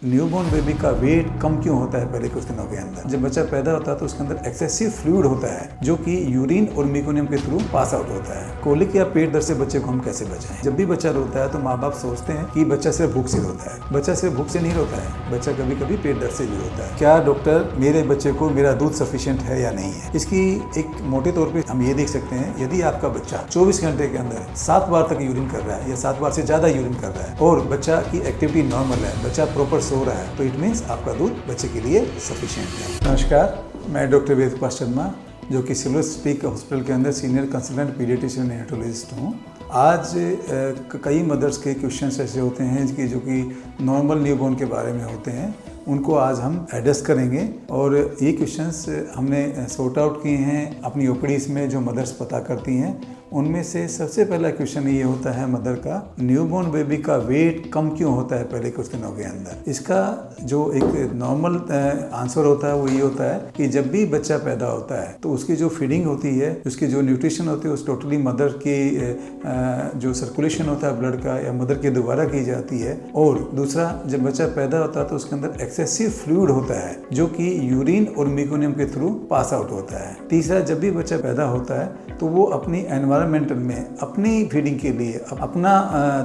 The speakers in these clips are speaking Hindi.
न्यूबॉर्न बेबी का वेट कम क्यों होता है पहले कुछ दिनों के अंदर? जब बच्चा पैदा होता है तो उसके अंदर एक्सेसिव फ्लूइड होता है जो कि यूरिन और मेकोनियम के थ्रू पास आउट होता है। कोलिक या पेट दर्द से बच्चे को हम कैसे बचाएं? जब भी बच्चा रोता है तो माँ बाप सोचते हैं कि बच्चा सिर्फ भूख से रोता है। बच्चा सिर्फ भूख से नहीं रोता है, बच्चा कभी कभी पेट दर्द से भी रोता है। क्या डॉक्टर मेरे बच्चे को मेरा दूध सफिशिएंट है या नहीं है? इसकी एक मोटे तौर पर हम ये देख सकते हैं, यदि आपका बच्चा 24 घंटे के अंदर 7 बार तक यूरिन कर रहा है या 7 बार से ज्यादा यूरिन कर रहा है और बच्चा की एक्टिविटी नॉर्मल है, बच्चा प्रॉपर सो रहा है, तो इट मीन्स आपका दूध बच्चे के लिए सफिशिएंट है। नमस्कार, मैं डॉक्टर वेद प्रकाश शर्मा जो कि सिल्वर स्पीक हॉस्पिटल के अंदर सीनियर कंसल्टेंट पीडियाट्रिशियन नेटोलॉजिस्ट हूँ। आज कई मदर्स के क्वेश्चंस ऐसे होते हैं कि जो कि नॉर्मल न्यूबॉर्न के बारे में होते हैं, उनको आज हम एड्रेस करेंगे और ये क्वेश्चंस हमने सॉर्ट आउट किए हैं अपनी ओपीडीज में जो मदर्स पता करती हैं। उनमें से सबसे पहला क्वेश्चन ये होता है मदर का, न्यूबॉर्न बेबी का वेट कम क्यों होता है पहले कुछ दिनों के अंदर? इसका जो एक नॉर्मल आंसर होता है वो ये होता है कि जब भी बच्चा पैदा होता है तो उसकी जो फीडिंग होती है, उसकी जो न्यूट्रिशन होती है, उस टोटली मदर की जो सर्कुलेशन होता है ब्लड का या मदर के द्वारा की जाती है। और दूसरा, जब बच्चा पैदा होता है तो उसके अंदर एक्सेसिव फ्लूइड होता है जो कि यूरिन और मेकोनियम के थ्रू पास आउट होता है। तीसरा, जब भी बच्चा पैदा होता है तो वो अपनी एनवायरमेंटल में अपनी फीडिंग के लिए अपना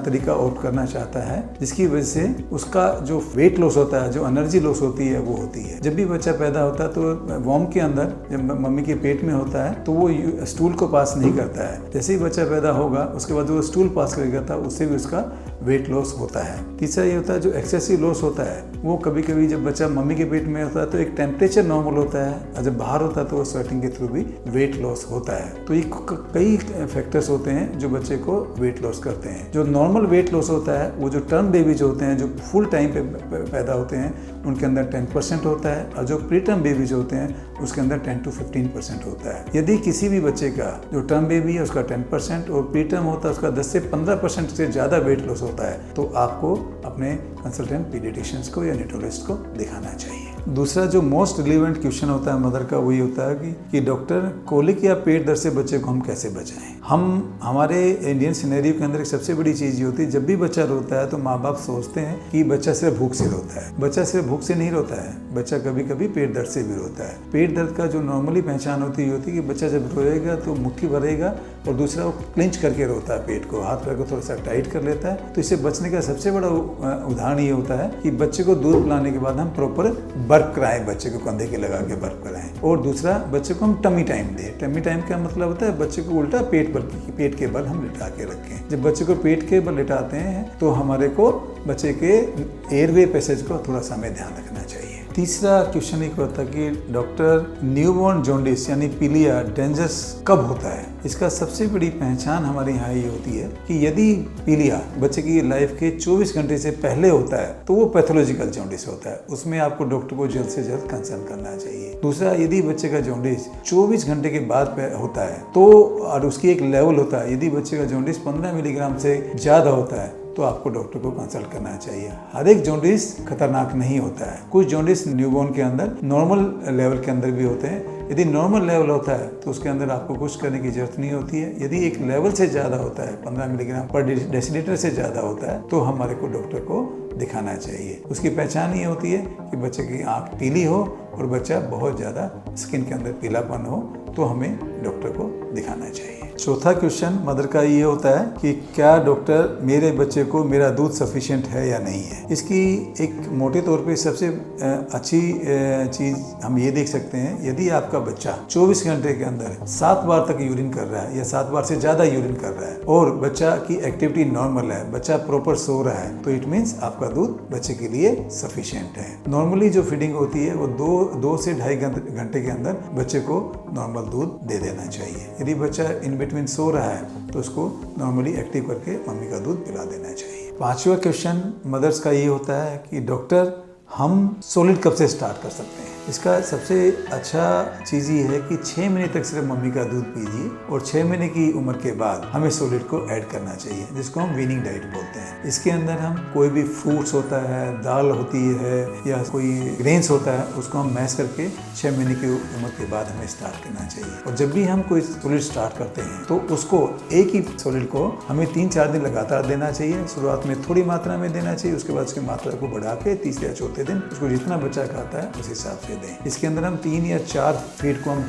तरीका ऑप्ट करना चाहता है, जिसकी वजह से उसका जो वेट लॉस होता है, जो एनर्जी लॉस होती है वो होती है। जब भी बच्चा पैदा होता है तो वॉर्म के अंदर जब मम्मी के पेट में होता है तो वो स्टूल को पास नहीं करता है। जैसे ही बच्चा पैदा होगा उसके बाद वो स्टूल पास करेगा था, उससे भी उसका वेट लॉस होता है। तीसरा ये होता है जो एक्सेसिव लॉस होता है वो कभी कभी जब बच्चा मम्मी के पेट में होता है तो एक टेम्परेचर नॉर्मल होता है और जब बाहर होता है तो वो स्वेटिंग के थ्रू भी वेट लॉस होता है। तो ये कई फैक्टर्स होते हैं जो बच्चे को वेट लॉस करते हैं। जो नॉर्मल वेट लॉस होता है वो जो टर्म बेबीज होते हैं, जो फुल टाइम पे पैदा होते हैं, उनके अंदर 10% होता है और जो प्री टर्म बेबीज होते हैं उसके अंदर 10 to 15% होता है। यदि किसी भी बच्चे का जो टर्म बेबी है उसका 10% और प्री टर्म होता है उसका 10 से 15% से ज़्यादा वेट लॉस होता है तो आपको अपने कंसल्टेंट पीडियाट्रिशियंस को या नेटोलॉजिस्ट को दिखाना चाहिए। दूसरा जो मोस्ट रिलेवेंट क्वेश्चन होता है मदर का वही होता है कि डॉक्टर कोलिक या पेट दर्द से बच्चे को हम कैसे बचाएं? हमारे इंडियन सिनेरियो के अंदर एक सबसे बड़ी चीज़ ये होती है, जब भी बच्चा रोता है तो माँ बाप सोचते हैं कि बच्चा सिर्फ भूख से रोता है। बच्चा सिर्फ भूख से नहीं रोता है, बच्चा कभी कभी पेट दर्द से भी रोता है। पेट दर्द का जो नॉर्मली पहचान होती है कि बच्चा जब रोएगा तो मुट्ठी भरेगा और दूसरा वो क्लिंच करके रोता है, पेट को हाथ पैर को थोड़ा सा टाइट कर लेता है। तो इससे बचने का सबसे बड़ा उदाहरण ये होता है कि बच्चे को दूध पिलाने के बाद हम प्रॉपर बर्फ कराएं, बच्चे को कंधे के लगा के बर्फ कराएं। और दूसरा, बच्चे को हम टमी टाइम दें। टमी टाइम का मतलब होता है बच्चे को उल्टा पेट के बल हम लिटा के रखें। जब बच्चे को पेट के बल लिटाते हैं तो हमारे को बच्चे के एयरवे पैसेज को थोड़ा सा हमें ध्यान रखना चाहिए। तीसरा क्वेश्चन एक होता है कि डॉक्टर न्यूबॉर्न जॉन्डिस यानी पीलिया डेंजरस कब होता है? इसका सबसे बड़ी पहचान हमारे यहाँ ये होती है कि यदि पीलिया बच्चे की लाइफ के 24 घंटे से पहले होता है तो वो पैथोलॉजिकल जॉन्डिस होता है, उसमें आपको डॉक्टर को जल्द से जल्द कंसल्ट करना चाहिए। दूसरा, यदि बच्चे का जॉन्डिस 24 घंटे के बाद होता है तो और उसकी एक लेवल होता है, यदि बच्चे का जॉन्डिस 15 मिलीग्राम से ज़्यादा होता है तो आपको डॉक्टर को कंसल्ट करना चाहिए। हर एक जॉन्डिस खतरनाक नहीं होता है, कुछ जॉन्डिस न्यूबॉर्न के अंदर नॉर्मल लेवल के अंदर भी होते हैं। यदि नॉर्मल लेवल होता है तो उसके अंदर आपको कुछ करने की जरूरत नहीं होती है। यदि एक लेवल से ज़्यादा होता है, 15 मिलीग्राम पर डेसीलीटर से ज़्यादा होता है, तो हमारे को डॉक्टर को दिखाना चाहिए। उसकी पहचान ये होती है कि बच्चे की आँख पीली हो और बच्चा बहुत ज़्यादा स्किन के अंदर पीलापन हो, तो हमें डॉक्टर को दिखाना चाहिए। चौथा क्वेश्चन मदर का ये होता है कि क्या डॉक्टर मेरे बच्चे को मेरा दूध सफिशिएंट है या नहीं है? इसकी एक मोटे तौर पे सबसे अच्छी चीज़ हम ये देख सकते हैं, यदि आपका बच्चा 24 घंटे के अंदर 7 बार तक यूरिन कर रहा है या 7 बार से ज़्यादा यूरिन कर रहा है और बच्चा की एक्टिविटी नॉर्मल है, बच्चा प्रॉपर सो रहा है, तो इट मीन्स आपका दूध बच्चे के लिए सफिशिएंट है। नॉर्मली जो फीडिंग होती है वो 2 से 2.5 घंटे के अंदर बच्चे को नॉर्मल दूध दे देना चाहिए। यदि बच्चा इन बिटवीन सो रहा है तो उसको नॉर्मली एक्टिव करके मम्मी का दूध पिला देना चाहिए। पांचवा क्वेश्चन मदर्स का ये होता है कि डॉक्टर हम सॉलिड कब से स्टार्ट कर सकते हैं? इसका सबसे अच्छा चीज़ ये है कि 6 महीने तक सिर्फ मम्मी का दूध पीजिए और 6 महीने की उम्र के बाद हमें सॉलिड को ऐड करना चाहिए, जिसको हम वीनिंग डाइट बोलते हैं। इसके अंदर हम कोई भी फ्रूट्स होता है, दाल होती है या कोई ग्रेन्स होता है, उसको हम मैश करके 6 महीने की उम्र के बाद हमें स्टार्ट करना चाहिए। और जब भी हम कोई सॉलिड स्टार्ट करते हैं तो उसको एक ही सॉलिड को हमें 3-4 दिन लगातार देना चाहिए। शुरुआत में थोड़ी मात्रा में देना चाहिए, उसके बाद उसकी मात्रा को बढ़ा के तीसरे या चौथे दिन उसको जितना बच्चा खाता है उस हिसाब से दें। इसके अंदर हम 3 या 4 फीड को हम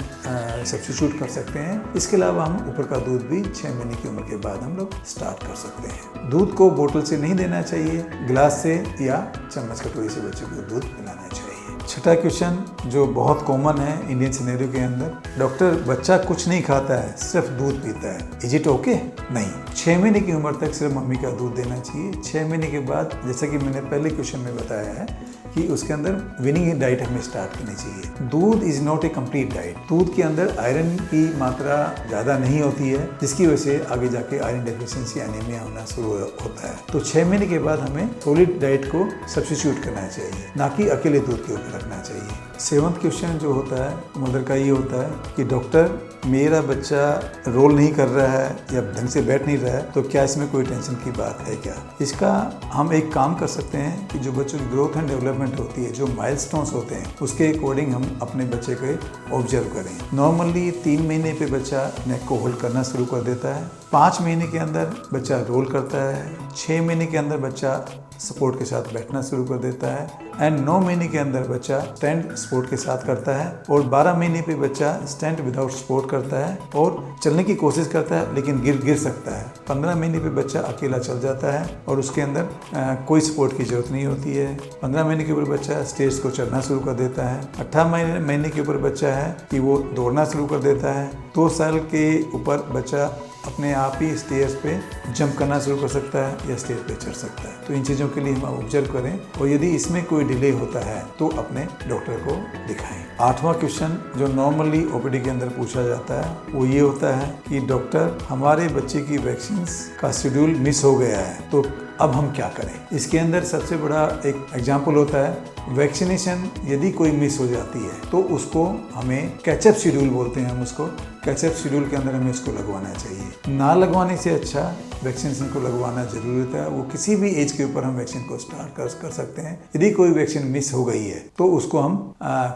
सब्स्टिट्यूट कर सकते हैं। इसके अलावा हम ऊपर का दूध भी 6 महीने की उम्र के बाद हम लोग स्टार्ट कर सकते हैं। दूध को बोतल से नहीं देना चाहिए, गिलास से या चम्मच कटोरी से बच्चे को दूध पिलाना चाहिए। छठा क्वेश्चन जो बहुत कॉमन है इंडियन सिनेरियो के अंदर, डॉक्टर बच्चा कुछ नहीं खाता है, सिर्फ दूध पीता है, इज इट ओके? नहीं, 6 महीने की उम्र तक सिर्फ मम्मी का दूध देना चाहिए। 6 महीने के बाद, जैसा कि मैंने पहले क्वेश्चन में बताया है कि उसके अंदर विनिंग डाइट हमें स्टार्ट करनी चाहिए। दूध is not a complete diet. दूध के अंदर आयरन की मात्रा ज़्यादा नहीं होती है, जिसकी वजह से आगे जाके आयरन डेफिशिएंसी एनीमिया होना शुरू होता है। तो 6 महीने के बाद हमें सॉलिड डाइट को सब्स्टिट्यूट करना चाहिए, ना कि अकेले दूध के ऊपर रखना चाहिए। 7वां क्वेश्चन जो होता है मदर का, ये होता है कि डॉक्टर मेरा बच्चा रोल नहीं कर रहा है या ढंग से बैठ नहीं रहा है, तो क्या इसमें कोई टेंशन की बात है क्या? इसका हम एक काम कर सकते हैं कि जो बच्चों की ग्रोथ एंड डेवलपमेंट होती है, जो माइलस्टोन्स होते हैं, उसके अकॉर्डिंग हम अपने बच्चे को ऑब्जर्व करें। नॉर्मली 3 महीने पे बच्चा नेक को होल्ड करना शुरू कर देता है, 5 महीने के अंदर बच्चा रोल करता है, 6 महीने के अंदर बच्चा सपोर्ट के साथ बैठना शुरू कर देता है एंड 9 महीने के अंदर बच्चा स्टैंड सपोर्ट के साथ करता है और 12 महीने पे बच्चा स्टैंड विदाउट सपोर्ट करता है और चलने की कोशिश करता है लेकिन गिर सकता है। 15 महीने पे बच्चा अकेला चल जाता है और उसके अंदर कोई सपोर्ट की जरूरत नहीं होती है। 15 महीने के ऊपर बच्चा स्टेयर्स को चढ़ना शुरू कर देता है। 18 महीने के ऊपर बच्चा है कि वो दौड़ना शुरू कर देता है। 2 साल के ऊपर बच्चा अपने आप ही स्टेयर्स पे जंप करना शुरू कर सकता है या स्टेज पे चढ़ सकता है। तो इन चीज़ों के लिए हम ऑब्जर्व करें और यदि इसमें कोई डिले होता है तो अपने डॉक्टर को दिखाएं। 8वां क्वेश्चन जो नॉर्मली ओपीडी के अंदर पूछा जाता है वो ये होता है कि डॉक्टर हमारे बच्चे की वैक्सीन का शेड्यूल मिस हो गया है, तो अब हम क्या करें? इसके अंदर सबसे बड़ा एक एग्जाम्पल होता है वैक्सीनेशन। यदि कोई मिस हो जाती है तो उसको हमें कैचअप शेड्यूल बोलते हैं, हम उसको कैचअप शेड्यूल के अंदर हमें उसको लगवाना चाहिए। ना लगवाने से अच्छा वैक्सीनेशन को लगवाना जरूरी होता है। वो किसी भी एज के ऊपर हम वैक्सीन को स्टार्ट कर सकते हैं। यदि कोई वैक्सीन मिस हो गई है तो उसको हम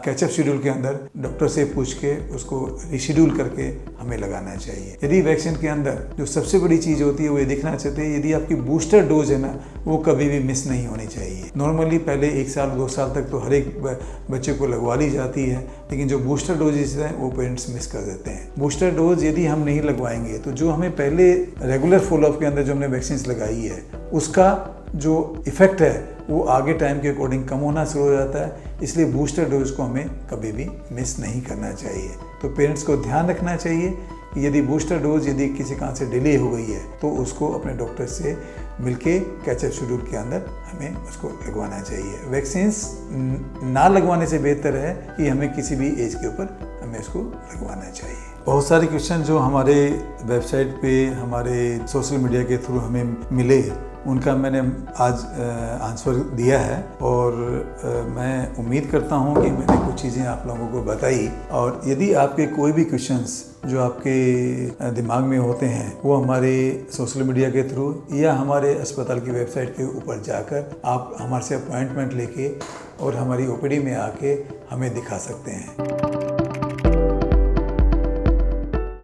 कैचअप शेड्यूल के अंदर डॉक्टर से पूछ के उसको रिशेड्यूल करके हमें लगाना चाहिए। यदि वैक्सीन के अंदर जो सबसे बड़ी चीज़ होती है वो ये देखना चाहते हैं यदि आपकी बूस्टर डोज है ना, वो कभी भी मिस नहीं होनी चाहिए। नॉर्मली पहले 1 साल 2 साल तक तो हर एक बच्चे को लगवा ली जाती है, लेकिन जो बूस्टर डोजेस हैं वो पेरेंट्स मिस कर देते हैं। बूस्टर डोज यदि हम नहीं लगवाएंगे तो जो हमें पहले रेगुलर फॉलोअप के अंदर जो हमने वैक्सीन लगाई है उसका जो इफेक्ट है वो आगे टाइम के अकॉर्डिंग कम होना शुरू हो जाता है। इसलिए बूस्टर डोज को हमें कभी भी मिस नहीं करना चाहिए। तो पेरेंट्स को ध्यान रखना चाहिए कि यदि बूस्टर डोज यदि किसी कारण से डिले हो गई है तो उसको अपने डॉक्टर से मिलके कैचअप शेड्यूल के अंदर हमें उसको लगवाना चाहिए। वैक्सीन्स ना लगवाने से बेहतर है कि हमें किसी भी एज के ऊपर हमें इसको लगवाना चाहिए। बहुत सारे क्वेश्चन जो हमारे वेबसाइट पे हमारे सोशल मीडिया के थ्रू हमें मिले उनका मैंने आज आंसर दिया है और मैं उम्मीद करता हूं कि मैंने कुछ चीज़ें आप लोगों को बताई। और यदि आपके कोई भी क्वेश्चंस जो आपके दिमाग में होते हैं वो हमारे सोशल मीडिया के थ्रू या हमारे अस्पताल की वेबसाइट के ऊपर जाकर आप हमारे से अपॉइंटमेंट लेके और हमारी ओपीडी में आके हमें दिखा सकते हैं।